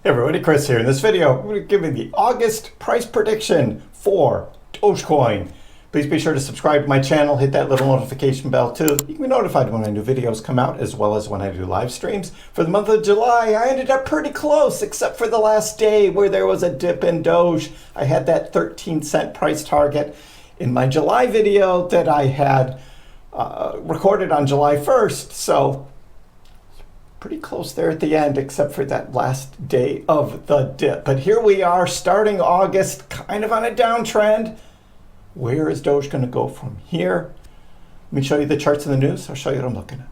Hey everybody, Chris here. In this video, I'm going to give you the August price prediction for Dogecoin. Please be sure to subscribe to my channel, hit that little notification bell too. You can be notified when my new videos come out as well as when I do live streams. For the month of July, I ended up pretty close except for the last day where there was a dip in Doge. I had that 13-cent price target in my July video that I had recorded on July 1st. So pretty close there at the end, except for that last day of the dip. But here we are, starting August, kind of on a downtrend. Where is Doge going to go from here? Let me show you the charts and the news. I'll show you what I'm looking at.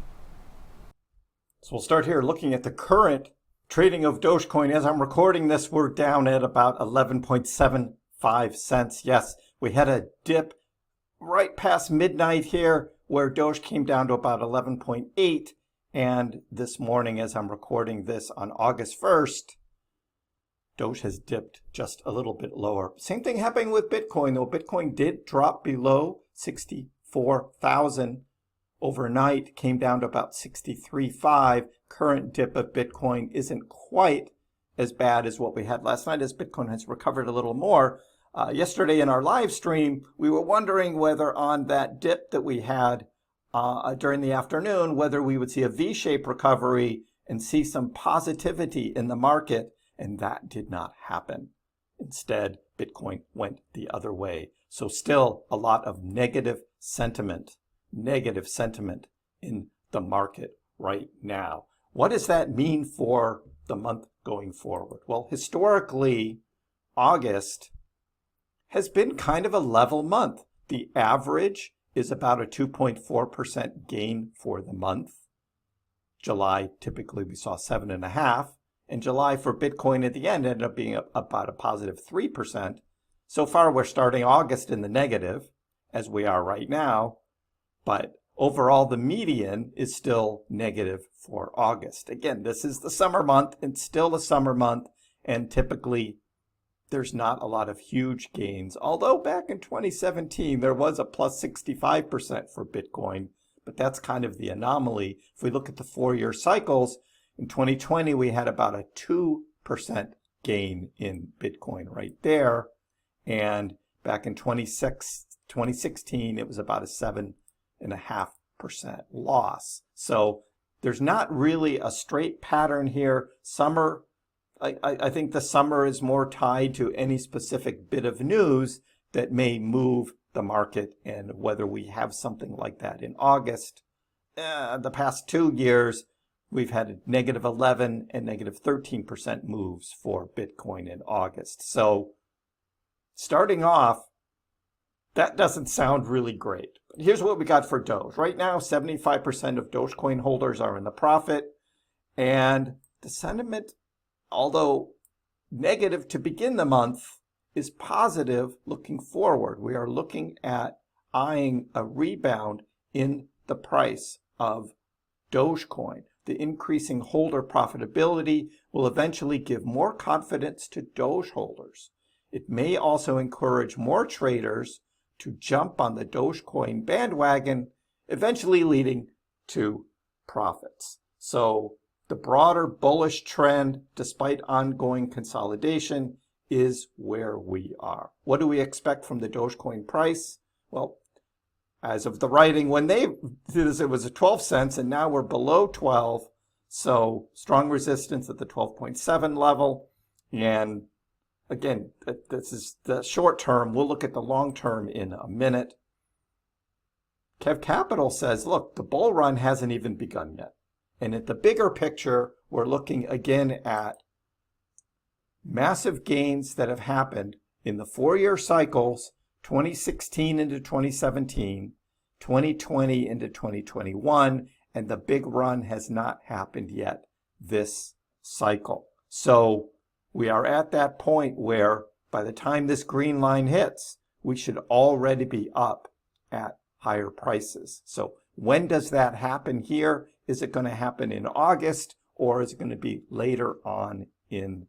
So we'll start here looking at the current trading of Dogecoin. As I'm recording this, we're down at about 11.75 cents. Yes, we had a dip right past midnight here where Doge came down to about 11.8. And this morning, as I'm recording this on August 1st, Doge has dipped just a little bit lower. Same thing happening with Bitcoin, though. Bitcoin did drop below 64,000 overnight, came down to about 63.5. Current dip of Bitcoin isn't quite as bad as what we had last night, as Bitcoin has recovered a little more. Yesterday in our live stream, we were wondering whether on that dip that we had during the afternoon, whether we would see a V-shaped recovery and see some positivity in the market, and that did not happen. Instead, Bitcoin went the other way. So still a lot of negative sentiment in the market right now. What does that mean for the month going forward? Well, historically, August has been kind of a level month. The average is about a 2.4% gain for the month. July, typically we saw 7.5%. And July for Bitcoin at the end ended up being about a positive 3%. So far, we're starting August in the negative, as we are right now. But overall, the median is still negative for August. Again, this is the summer month. It's still a summer month. And typically, there's not a lot of huge gains. Although back in 2017, there was a plus 65% for Bitcoin. But that's kind of the anomaly. If we look at the 4-year cycles, in 2020, we had about a 2% gain in Bitcoin right there. And back in 2016, it was about a 7.5% loss. So there's not really a straight pattern here. Summer, I think the summer is more tied to any specific bit of news that may move the market, and whether we have something like that in August. The past 2 years, we've had negative 11 and negative 13% moves for Bitcoin in August. So starting off, that doesn't sound really great. But here's what we got for Doge. Right now, 75% of Dogecoin holders are in the profit. And the sentiment, although negative to begin the month, is positive looking forward. We are looking at eyeing a rebound in the price of Dogecoin. The increasing holder profitability will eventually give more confidence to Doge holders. It may also encourage more traders to jump on the Dogecoin bandwagon, eventually leading to profits. So the broader bullish trend, despite ongoing consolidation, is where we are. What do we expect from the Dogecoin price? Well, as of the writing, when they did this, it was at 12 cents, and now we're below 12. So strong resistance at the 12.7 level. And again, this is the short term. We'll look at the long term in a minute. Kev Capital says, look, the bull run hasn't even begun yet. And at the bigger picture, we're looking again at massive gains that have happened in the 4-year cycles, 2016 into 2017, 2020 into 2021, and the big run has not happened yet this cycle. So we are at that point where by the time this green line hits, we should already be up at higher prices. So when does that happen here? Is it going to happen in August, or is it going to be later on in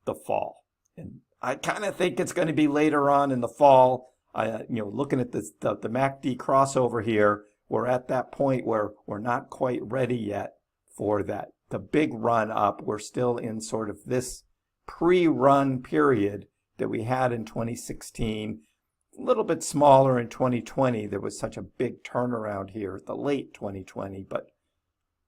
the fall? And I kind of think it's going to be later on in the fall. Looking at this, the MACD crossover here, we're at that point where we're not quite ready yet for that the big run up. We're still in sort of this pre-run period that we had in 2016, a little bit smaller in 2020. There was such a big turnaround here at the late 2020, but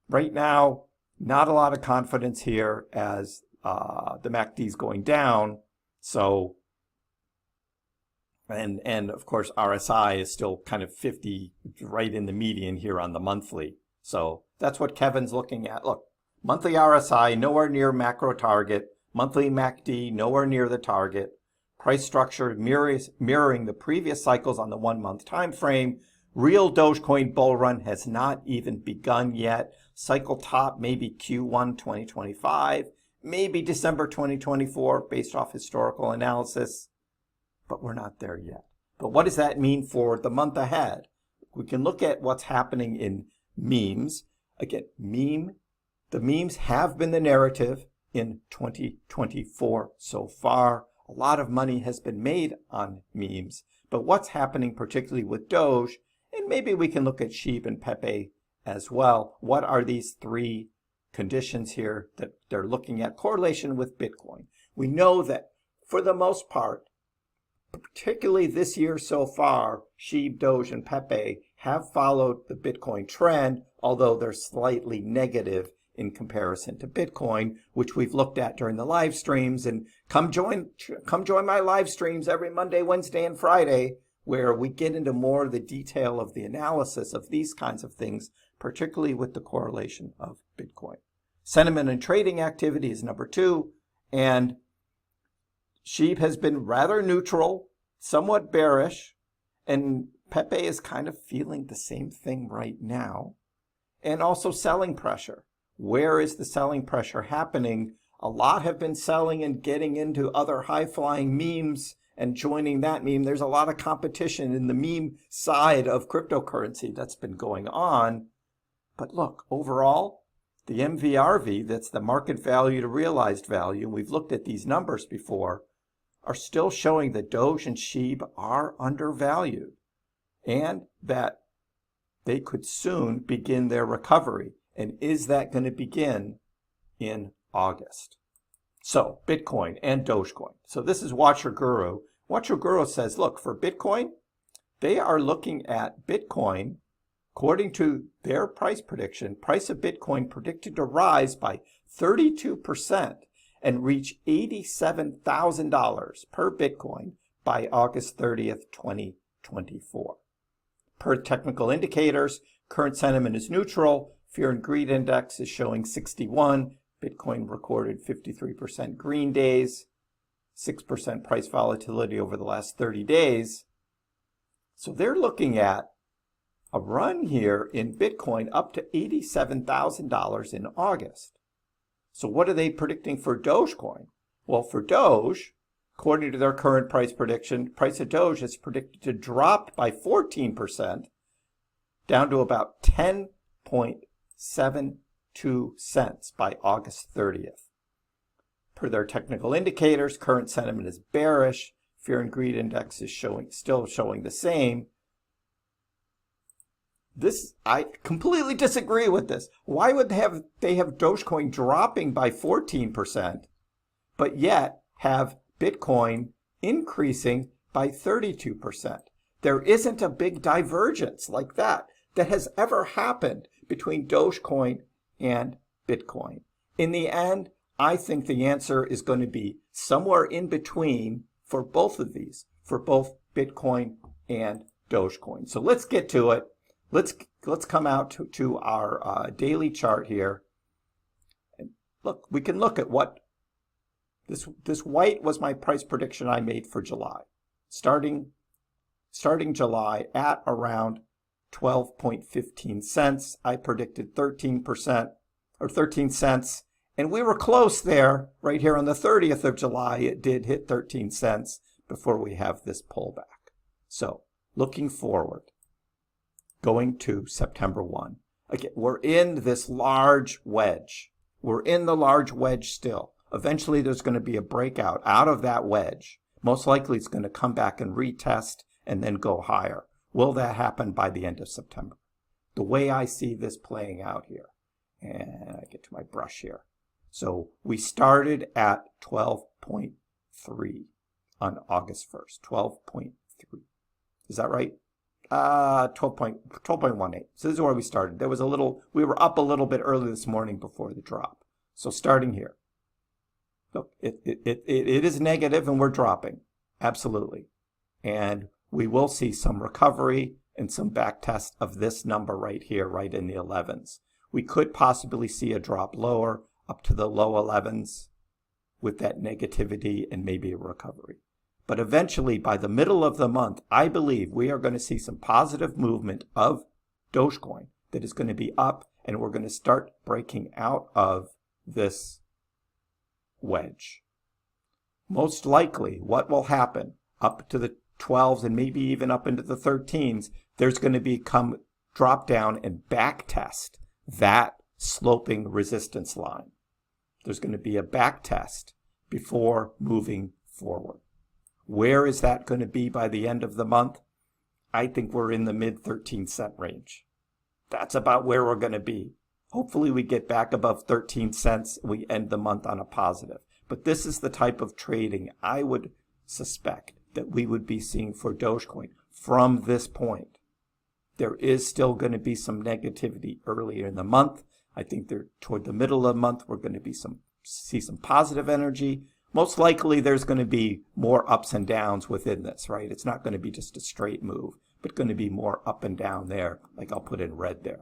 right now, not a lot of confidence here as the MACD is going down. So, and of course, RSI is still kind of 50, right in the median here on the monthly. So that's what Kevin's looking at. Look, monthly RSI, nowhere near macro target. Monthly MACD, nowhere near the target. Price structure mirroring the previous cycles on the 1 month time frame. Real Dogecoin bull run has not even begun yet. Cycle top maybe Q1 2025, maybe December 2024 based off historical analysis, but we're not there yet. But what does that mean for the month ahead? We can look at what's happening in memes. Again, the memes have been the narrative in 2024 so far. A lot of money has been made on memes, but what's happening particularly with Doge, and maybe we can look at SHIB and Pepe as well. What are these three conditions here that they're looking at? Correlation with Bitcoin. We know that for the most part, particularly this year so far, SHIB, Doge, and Pepe have followed the Bitcoin trend, although they're slightly negative in comparison to Bitcoin, which we've looked at during the live streams. And come join my live streams every Monday, Wednesday, and Friday, where we get into more of the detail of the analysis of these kinds of things, particularly with the correlation of Bitcoin. Sentiment and trading activity is number 2, and SHIB has been rather neutral, somewhat bearish, and Pepe is kind of feeling the same thing right now. And also selling pressure. Where is the selling pressure happening? A lot have been selling and getting into other high-flying memes and joining that meme. There's a lot of competition in the meme side of cryptocurrency that's been going on. But look, overall, the MVRV, that's the market value to realized value, and we've looked at these numbers before, are still showing that Doge and SHIB are undervalued and that they could soon begin their recovery. And is that going to begin in August? So Bitcoin and Dogecoin. So this is Watcher Guru. Watcher Guru says, look, for Bitcoin, they are looking at Bitcoin, according to their price prediction, price of Bitcoin predicted to rise by 32% and reach $87,000 per Bitcoin by August 30th, 2024. Per technical indicators, current sentiment is neutral. Fear and greed index is showing 61. Bitcoin recorded 53% green days, 6% price volatility over the last 30 days. So they're looking at a run here in Bitcoin up to $87,000 in August. So what are they predicting for Dogecoin? Well, for Doge, according to their current price prediction, price of Doge is predicted to drop by 14%, down to about 10.72 cents by August 30th. Per their technical indicators, current sentiment is bearish. Fear and greed index is still showing the same. I completely disagree with this. Why would they have Dogecoin dropping by 14%, but yet have Bitcoin increasing by 32%? There isn't a big divergence like that has ever happened between Dogecoin and Bitcoin. In the end, I think the answer is going to be somewhere in between for both of these, for both Bitcoin and Dogecoin. So let's get to it. Let's come out to our daily chart here. And look, we can look at what this white was my price prediction I made for July. Starting July at around 12.15 cents. I predicted 13% or 13 cents. And we were close there right here on the 30th of July. It did hit 13 cents before we have this pullback. So looking forward, going to September 1. Again, we're in this large wedge. We're in the large wedge still. Eventually there's going to be a breakout out of that wedge. Most likely it's going to come back and retest and then go higher. Will that happen by the end of September? The way I see this playing out here. And I get to my brush here. So we started at 12.3 on August 1st, 12.3. Is that right? 12.18. So this is where we started. There was we were up a little bit early this morning before the drop. So starting here. So it is negative and we're dropping. Absolutely. And we will see some recovery and some back test of this number right here, right in the 11s. We could possibly see a drop lower up to the low 11s with that negativity and maybe a recovery. But eventually, by the middle of the month, I believe we are going to see some positive movement of Dogecoin that is going to be up, and we're going to start breaking out of this wedge. Most likely, what will happen up to the 12s and maybe even up into the 13s, there's going to drop down and back test that sloping resistance line. There's going to be a back test before moving forward. Where is that going to be by the end of the month? I think we're in the mid 13-cent range. That's about where we're going to be. Hopefully we get back above 13 cents. We end the month on a positive. But this is the type of trading I would suspect that we would be seeing for Dogecoin from this point. There is still going to be some negativity earlier in the month. I think toward the middle of the month, we're going to see some positive energy. Most likely there's going to be more ups and downs within this, right? It's not going to be just a straight move, but going to be more up and down there, like I'll put in red there.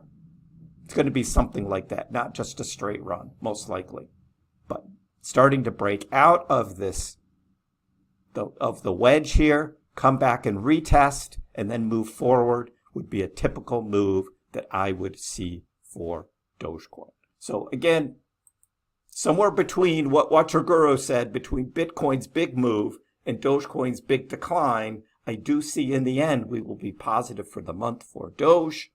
It's going to be something like that, not just a straight run, most likely. But starting to break out of the wedge here, come back and retest, and then move forward would be a typical move that I would see for Dogecoin. So again, somewhere between what your guru said, between Bitcoin's big move and Dogecoin's big decline, I do see in the end we will be positive for the month for Doge,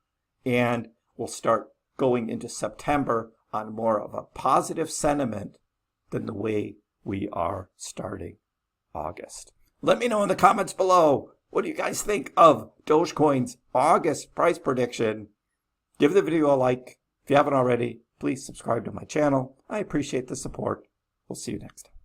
and we'll start going into September on more of a positive sentiment than the way we are starting August. Let me know in the comments below, what do you guys think of Dogecoin's August price prediction? Give the video a like. If you haven't already, please subscribe to my channel. I appreciate the support. We'll see you next time.